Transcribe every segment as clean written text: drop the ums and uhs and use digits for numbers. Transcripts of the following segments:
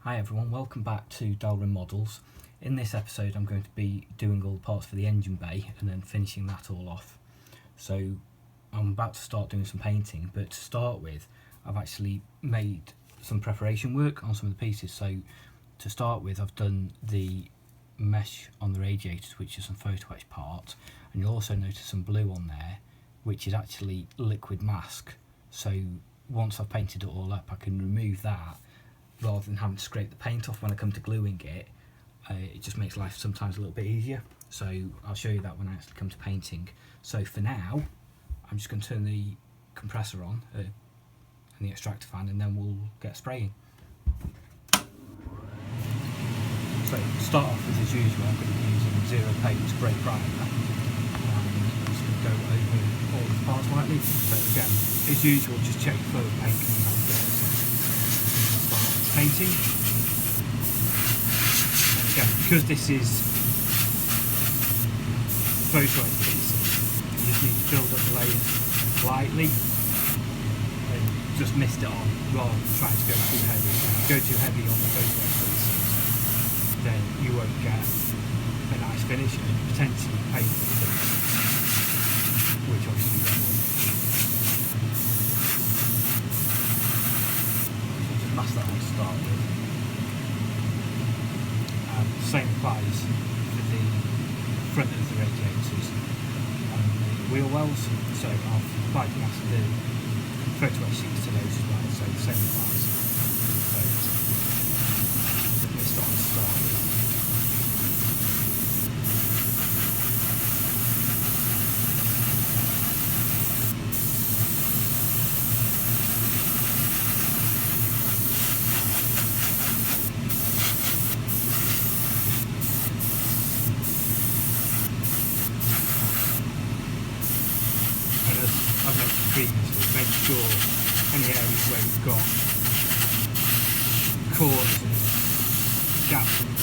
Hi everyone, welcome back to Delrin Models. In this episode I'm going to be doing all the parts for the engine bay and then finishing that all off. So I'm about to start doing some painting, but to start with I've actually made some preparation work on some of the pieces. So to start with, I've done the mesh on the radiators, which is some photo etch part, and you'll also notice some blue on there, which is actually liquid mask. So once I've painted it all up, I can remove that rather than having to scrape the paint off when I come to gluing it. It just makes life sometimes a little bit easier. So I'll show you that when I actually come to painting. So for now, I'm just going to turn the compressor on and the extractor fan, and then we'll get spraying. So to start off with, as usual, I'm going to be using zero paint spray primer. I'm just going to go over all the parts lightly. So again, as usual, just check for paint coming out first. Start painting. And again, because this is photo etch pieces, you just need to build up the layers lightly and just mist it on rather than trying to go too heavy. If you go too heavy on the photo etch pieces, then you won't get a nice finish and potentially painful finish, which obviously you don't want. So just mask that on to start with. The same applies for the front of the radiators and the wheel wells. So I've applied the mask to the photo etch sheets to those as well, so the same applies. So just mist it on to start with. I've mentioned previously, make sure any areas where you've got corners and gaps and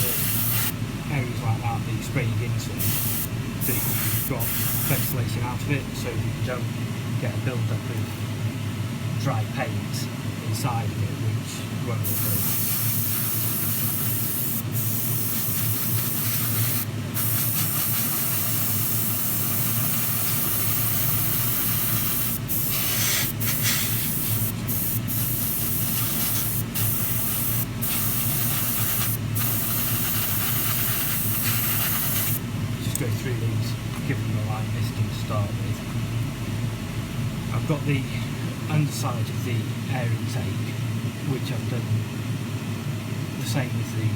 areas like that that you're spraying into, that you've got ventilation out of it, so that you don't get a build up of dry paint inside of it, which won't look very nice. Go through these, give them a light misting to start with. I've got the underside of the air intake, which I've done the same with the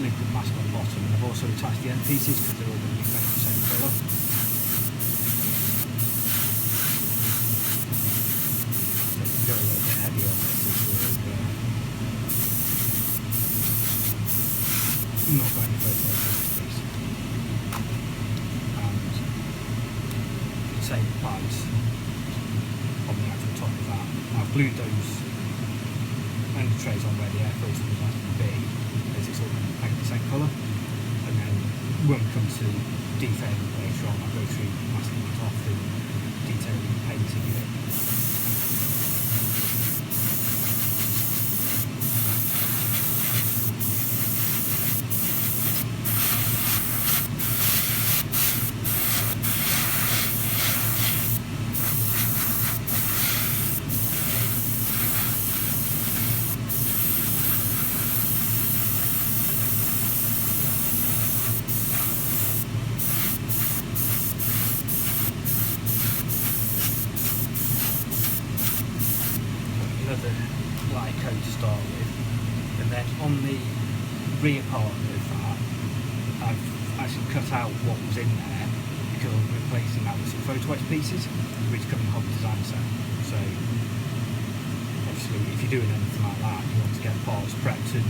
liquid mask on the bottom, and I've also attached the end pieces because they're all going to be made the same colour. So you can go a little bit heavy on this as well. Not got any photo etch piece. Same applies on the actual top of that. I've glued those under trays on where the air filter was likely to be, as it's all going to paint the same colour. And then when we come to detailing later on, I'll go through masking it off and detailing and painting it. Another light coat to start with, and then on the rear part of that I've actually cut out what was in there because I'm replacing that with some photo etch pieces which come in the hobby design set. So obviously if you're doing anything like that, you want to get parts prepped and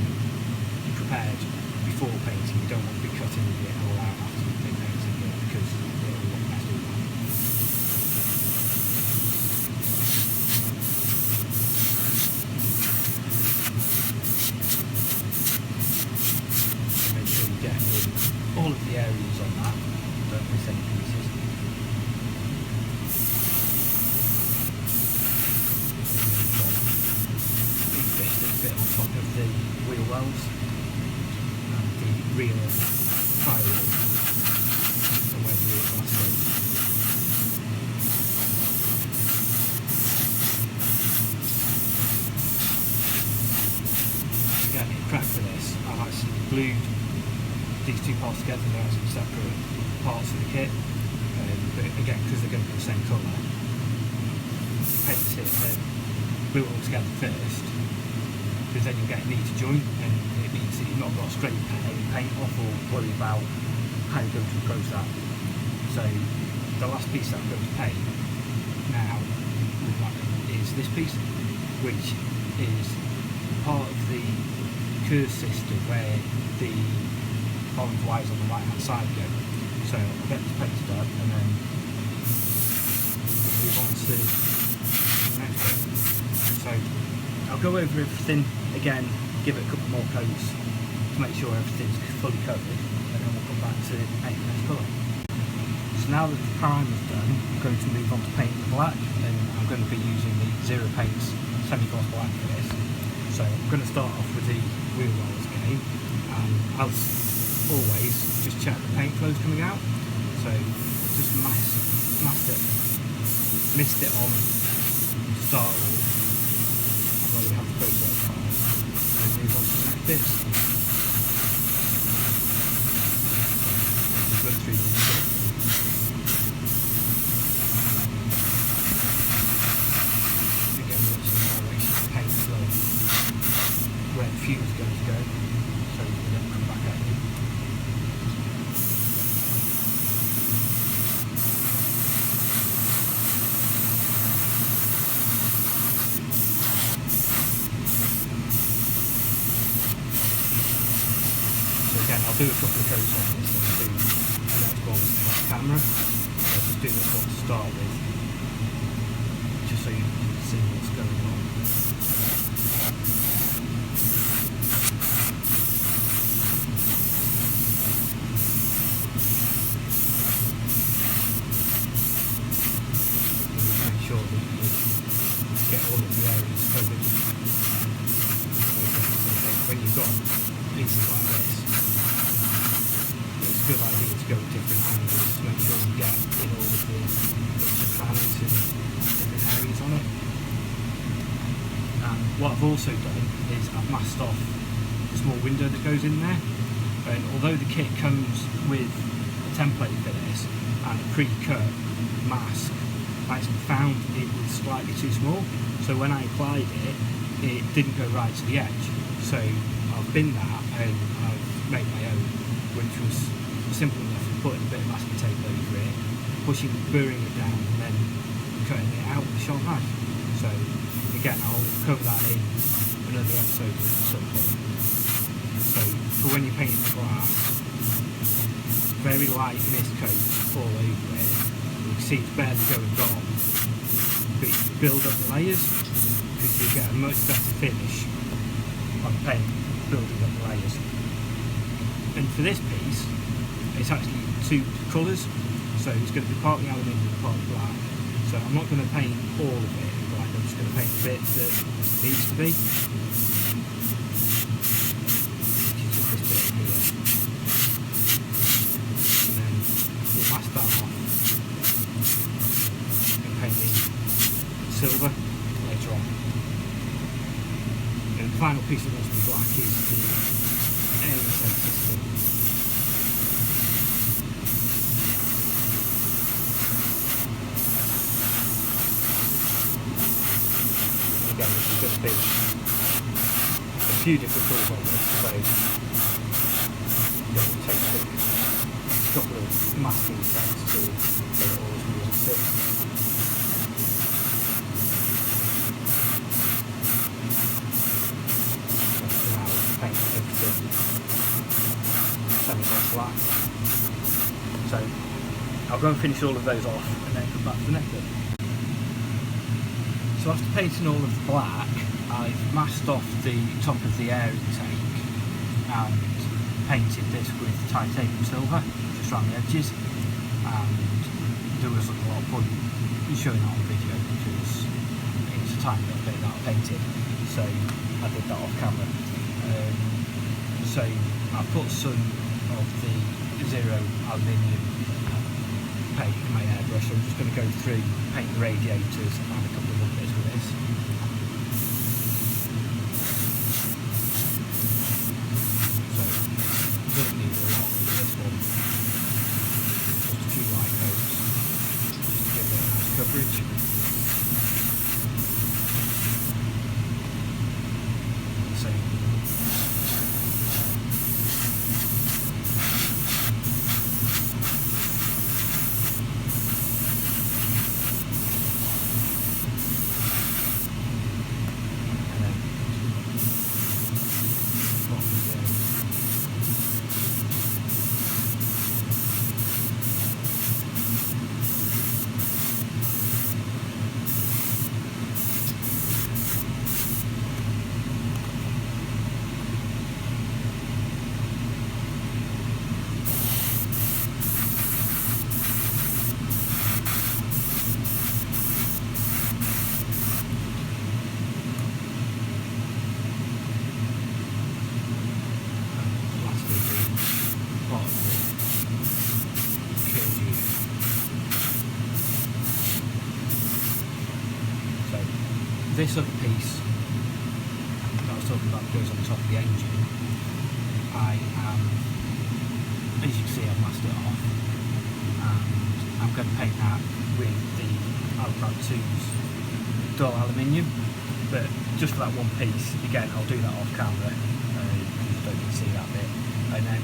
prepared before painting. You don't want to be cutting it all out after you've been painting it because it'll look messy. All of the areas on that, don't miss any pieces. Bit on top of of the wheel wells and the rear tyre wheel and where the rear glass goes. To get it cracked for this, I've actually glued these two parts together. They're actually separate parts of the kit, but again, because they're going to be the same colour, paint it and glue it all together first, because then you'll get a neater joint, and it means that you've not got to scrape any paint off or worry about how you're going to approach that. So the last piece that I'm going to paint now is this piece, which is part of the curve system where the orange wires on the right hand side go. So I'll get this painted up and then we'll move on to the next bit. So I'll go over everything again, give it a couple more coats to make sure everything's fully covered, and then we'll come back to paint the next colour. So now that the primer's done, I'm going to move on to painting the black, and I'm going to be using the Zero Paints semi-gloss black for this. So I'm going to start off with the wheel wells again, and as always, just check the paint flow's coming out. So just mist it on to start with, where we have the photo files, and move on to the next bits. Just run through these quickly. Again, look some direction of paint flow, where the fuse is going to go, so we don't come back at you. I'll do a couple of coats on this and do the next one with the camera. So I'll just do this one to start with, just so you can see what's going on. And make sure that you get all of the areas covered. So when you've got pieces like this, it's a good idea to go at different angles to make sure you get in all of the bits of planets and different areas on it. And what I've also done is I've masked off the small window that goes in there, and although the kit comes with a template for this and a pre-cut mask, I actually found it was slightly too small, so when I applied it, it didn't go right to the edge. So I've binned that and I've made my own, which was simple enough as putting a bit of masking tape over it, burring it down, and then cutting it out with a sharp knife. So again, I'll cover that in another episode at some point. So for when you're painting the glass, very light mist coat all over it. You can see it's barely going on, but you build up the layers because you get a much better finish on paint building up the layers. And for this piece, it's actually two colours, so it's going to be partly aluminium and partly black. So I'm not going to paint all of it in black, I'm just going to paint the bit that needs to be, which is just this bit here. And then we'll mask that off and paint the silver later on. And the final piece that wants to be black is the air sense system. Again, this is going to be a few different colours on this, so I'm going to take a couple of masking sets to get it all as we want it. So now we'll paint everything semi-gloss black. So I'll go and finish all of those off and then come back to the next bit. So after painting all of the black, I've masked off the top of the air intake and painted this with titanium silver just around the edges, and there was a lot of point showing that on video because it's a tiny little bit that I painted, so I did that off camera. So I put some of the zero aluminium paint in my airbrush. I'm just going to go through, paint the radiators and a couple of other bits with this. So I'm going to need a lot for this one. Just a few light coats, just to give it a nice coverage. This other piece that I was talking about goes on top of the engine. I am, as you can see, I've masked it off, and I'm going to paint that with the Alcrad 2's dull aluminium, but just for that one piece. Again, I'll do that off camera, you don't need to see that bit, and then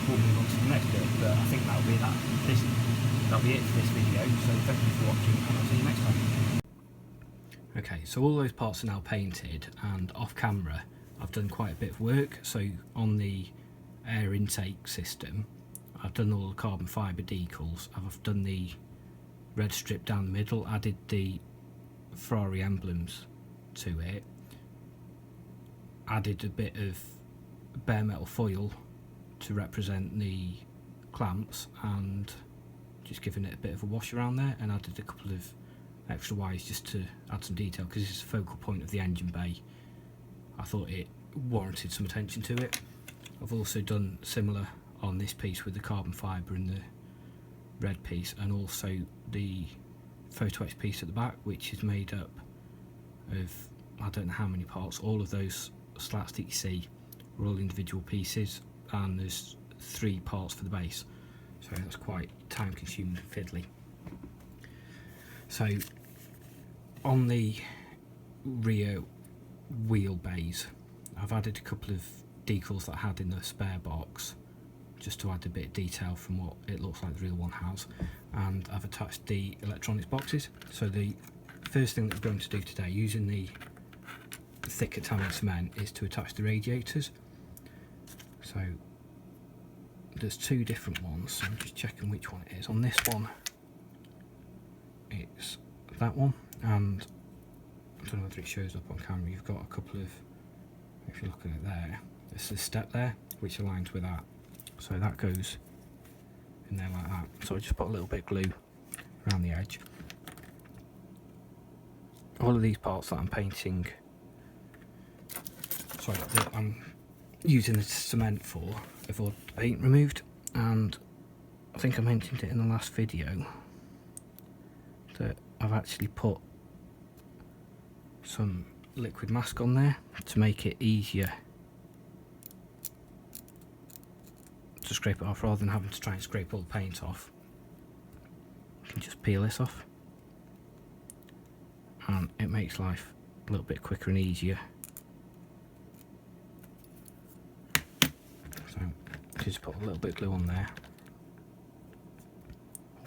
we'll move on to the next bit. But I think that'll be it for this video, so thank you for watching, and I'll see you next time. Okay, so all those parts are now painted, and off camera I've done quite a bit of work. So on the air intake system, I've done all the carbon fibre decals, I've done the red strip down the middle, added the Ferrari emblems to it, added a bit of bare metal foil to represent the clamps, and just given it a bit of a wash around there, and added a couple of extra wires just to add some detail, because it's the focal point of the engine bay. I thought it warranted some attention to it. I've also done similar on this piece with the carbon fibre and the red piece, and also the photo etch piece at the back, which is made up of I don't know how many parts. All of those slats that you see are all individual pieces, and there's 3 parts for the base, so that's quite time consuming and fiddly. So on the rear wheel bays, I've added a couple of decals that I had in the spare box, just to add a bit of detail from what it looks like the real one has, and I've attached the electronics boxes. So the first thing that we're going to do today, using the thicker Tamiya cement, is to attach the radiators. So there's 2 different ones, so I'm just checking which one it is. On this one, it's that one, and I don't know whether it shows up on camera. You've got a couple of, if you look at it there, there's a step there which aligns with that, so that goes in there like that. So I just put a little bit of glue around the edge. All of these parts that I'm painting, sorry, that I'm using the cement for, have all the paint removed, and I think I mentioned it in the last video that I've actually put some liquid mask on there to make it easier to scrape it off, rather than having to try and scrape all the paint off. You can just peel this off, and it makes life a little bit quicker and easier. So just put a little bit of glue on there.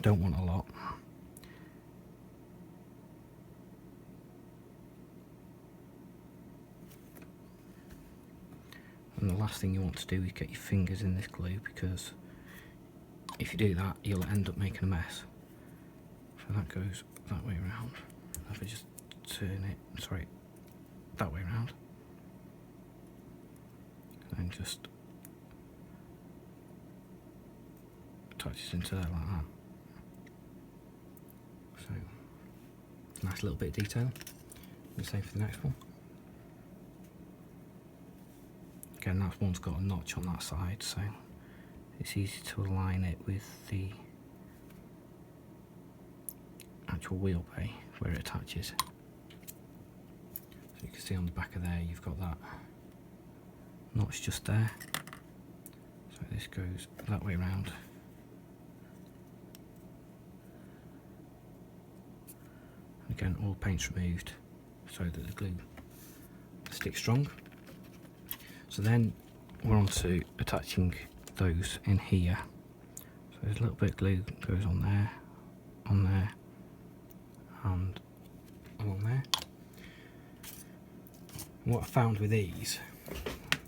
Don't want a lot. And the last thing you want to do is get your fingers in this glue, because if you do that, you'll end up making a mess. So that goes that way around. If I just turn it, sorry, that way around, and just touches into there like that. So nice little bit of detail. The same for the next one. again, that one's got a notch on that side, so it's easy to align it with the actual wheel bay where it attaches. So you can see on the back of there you've got that notch just there. So this goes that way around. Again, all paint's removed so that the glue sticks strong. So then we're on to attaching those in here. So there's a little bit of glue that goes on there, and along there. And what I found with these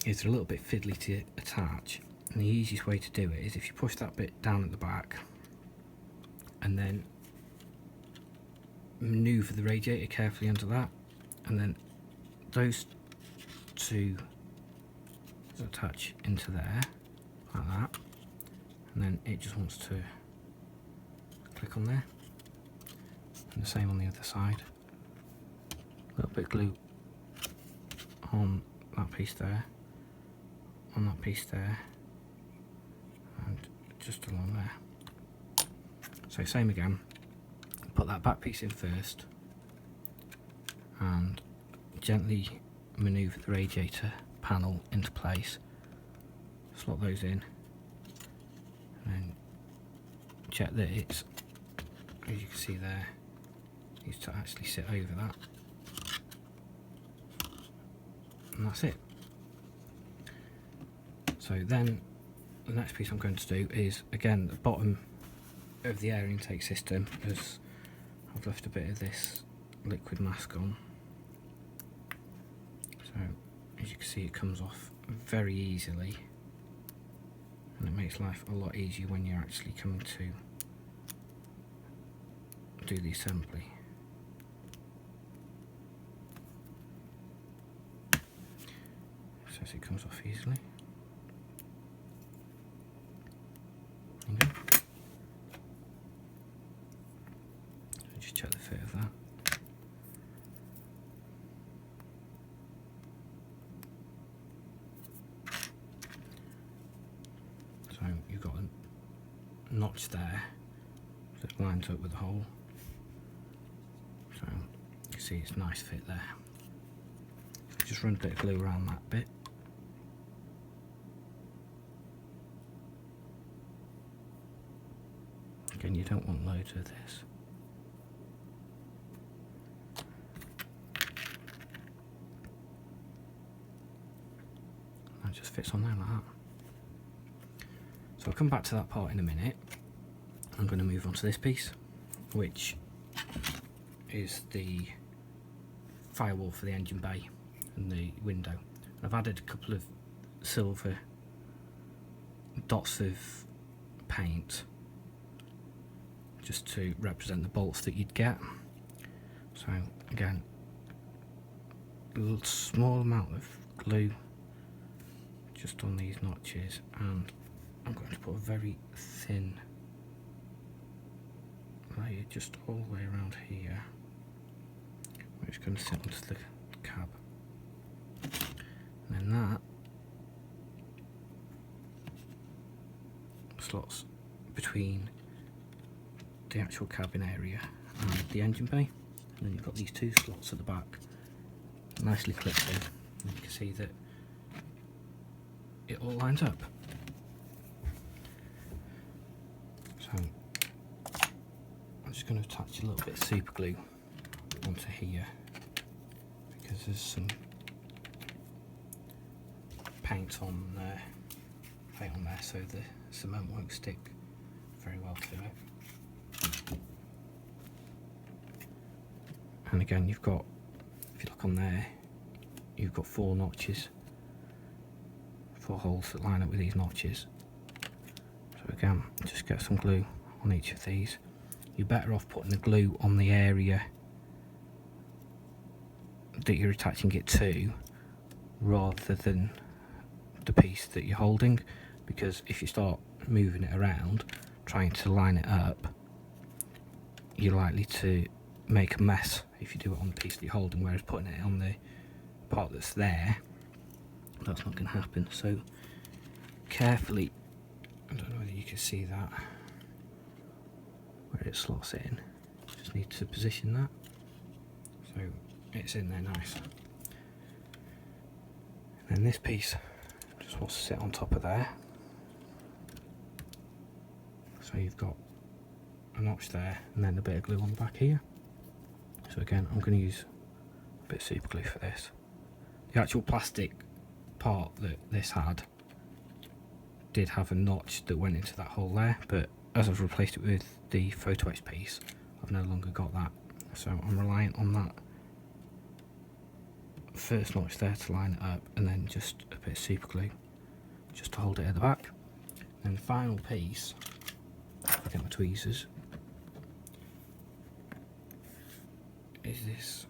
is they're a little bit fiddly to attach, and the easiest way to do it is if you push that bit down at the back and then manoeuvre the radiator carefully under that, and then those two attach into there like that, and then it just wants to click on there, and the same on the other side. A little bit of glue on that piece there, on that piece there, and just along there. So same again, put that back piece in first and gently manoeuvre the radiator panel into place, slot those in, and then check that it's, as you can see there, needs to actually sit over that, and that's it. So then the next piece I'm going to do is, again, the bottom of the air intake system, as I've left a bit of this liquid mask on. So as you can see, it comes off very easily, and it makes life a lot easier when you're actually coming to do the assembly. So it comes off easily. There you go. So just check the fit of that. So you've got a notch there that lines up with the hole. So you can see it's a nice fit there. Just run a bit of glue around that bit. Again, you don't want loads of this. That just fits on there like that. So I'll come back to that part in a minute. I'm going to move on to this piece, which is the firewall for the engine bay and the window. I've added a couple of silver dots of paint just to represent the bolts that you'd get. So again, a small amount of glue just on these notches, and I'm going to put a very thin layer just all the way around here, which is going to sit onto the cab, and then that slots between the actual cabin area and the engine bay, and then you've got these two slots at the back nicely clipped in, and you can see that it all lines up. So I'm just going to attach a little bit of super glue onto here, because there's some paint on there, so the cement won't stick very well to it. And again, you've got, if you look on there, you've got 4 notches, 4 holes that line up with these notches. So again, just get some glue on each of these. You're better off putting the glue on the area that you're attaching it to rather than the piece that you're holding, because if you start moving it around trying to line it up, you're likely to make a mess if you do it on the piece that you're holding, whereas putting it on the part that's there that's not going to happen. So carefully, I don't know whether you can see that, where it slots in. Just need to position that so it's in there nice. And then this piece just wants to sit on top of there. So you've got a notch there and then a bit of glue on the back here. So again, I'm going to use a bit of super glue for this. The actual plastic part that this had did have a notch that went into that hole there, but as I've replaced it with the photo etch piece, I've no longer got that. So I'm reliant on that first notch there to line it up, and then just a bit of super glue just to hold it at the back. And the final piece, if I get my tweezers, is this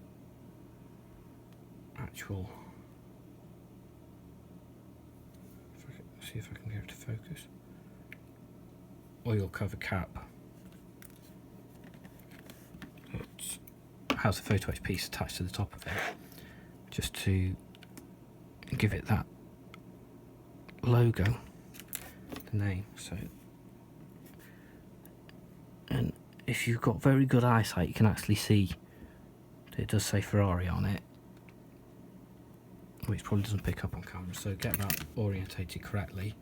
actual, see if I can get it to focus, oil cover cap. It has a photo etch piece attached to the top of it, just to give it that logo, the name. So, and if you've got very good eyesight, you can actually see that it does say Ferrari on it, which probably doesn't pick up on camera. So get that orientated correctly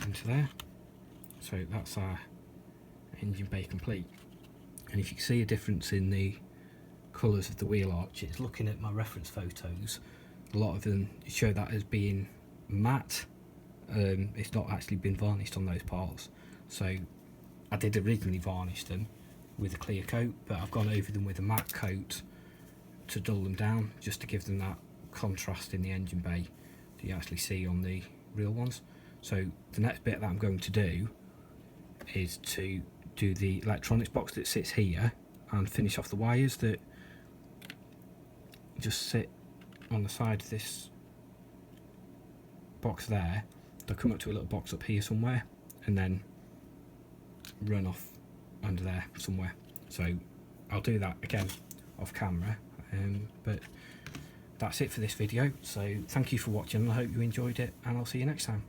into there. So that's our engine bay complete. And if you can see a difference in the colours of the wheel arches, looking at my reference photos, a lot of them show that as being matte. It's not actually been varnished on those parts. So I did originally varnish them with a clear coat, but I've gone over them with a matte coat to dull them down, just to give them that contrast in the engine bay that you actually see on the real ones. So the next bit that I'm going to do is to do the electronics box that sits here and finish off the wires that just sit on the side of this box there. They'll come up to a little box up here somewhere and then run off under there somewhere. So I'll do that again off camera, but that's it for this video. So thank you for watching, and I hope you enjoyed it, and I'll see you next time.